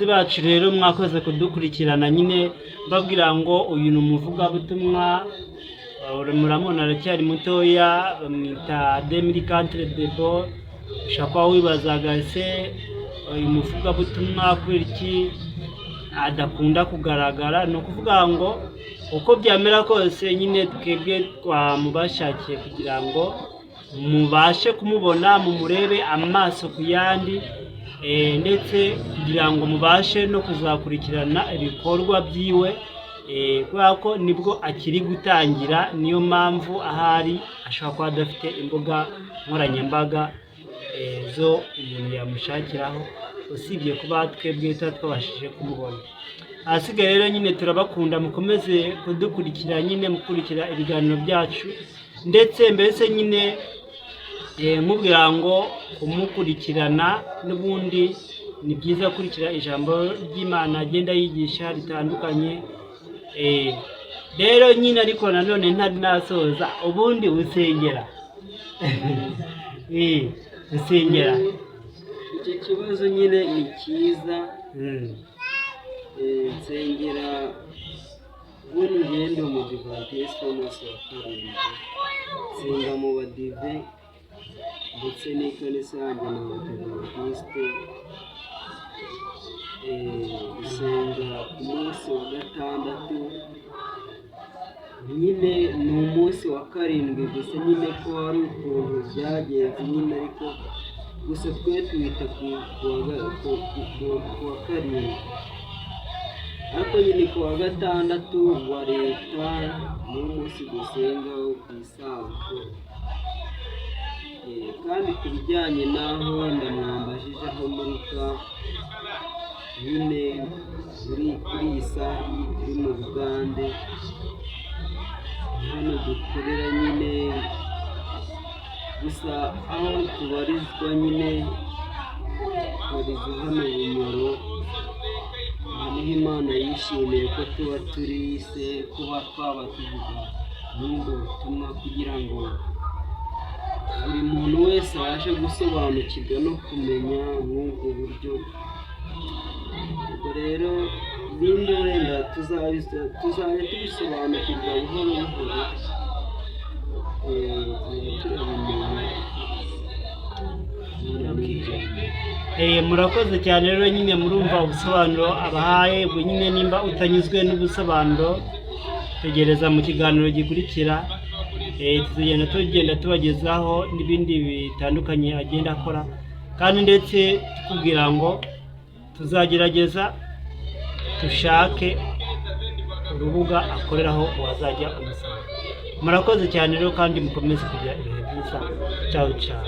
bacu rero mwakoze kudukurikirana nyine babwira ngo uyu ni umuvugabutumwa muramubona aracyari mutoya bamwita Demiri Cantre Debo. ushaka wibazaga ese uyu muvugabutumwa kubera iki adakunda kugaragara? ni ukuvuga ngo uko byamera kose nyine twebwe twamubashakiye kugira ngo mubashe kumubona mumurebe amaso ku yandi, ndetse kugira ngo mubashe no kuzakurikirana ibikorwa byiwe, kubera ko nibwo akiri gutangira. niyo mpamvu ahari ashobora kuba adafite imbuga nkoranyambaga zo umuntu yamushakiraho, usibye kuba twebwe twabashije kumubona. ahasigaye rero nyine turabakunda, mukomeze kudukurikira nyine mukurikira ibiganiro byacu, ndetse mbese nyine nkubwira ngo kumukurikirana n'ubundi ni byiza gukurikira ijambo ry'Imana agenda yigisha ritandukanye. rero nyine ariko nanone ntari nasoza, ubundi usengera usengera icyo kibazo nyine ni cyiza. nsengera buri ngendo mu Divantisite w'umunsi wa karindwi, nsenga mu badive ndetse n'ikanisa yanjye na Abadivantisite. gusenga ku munsi wa gatandatu nyine ni umunsi wa karindwi gusa, nyine ko hari ukuntu byagenze nyine, ariko gusa twe twita ku wa karindwi, ariko nyine ku wa gatandatu wa leta ni umunsi dusengaho ku isabato. kandi ku bijyanye n'aho wenda mwambajije aho muruka, nyine kuri iyi saha turi mu Bugande, hano dukorera nyine, gusa aho tubarizwa nyine tubarizwa hano Bunyoro. niho Imana yishimiye ko tuba turi kuba twaba tuvuga n'ubwo butumwa, kugira ngo buri muntu wese abashe gusobanukirwa no kumenya nk'ubwo buryo. ubwo rero ibindi wenda tuzajya tubisobanukirwa buhoro buhoro, murakoze cyane. rero nyine murumva ubusobanuro abahaye, ubwo nyine nimba utanyuzwe n'ubusobanuro tegereza mu kiganiro gikurikira. tugenda tubagezaho n'ibindi bitandukanye agenda akora, kandi ndetse tukubwira ngo tuzagerageza dushake urubuga akoreraho wazajya umusaba. murakoze cyane rero, kandi mukomeze kugira ibihe byiza. ciao ciao.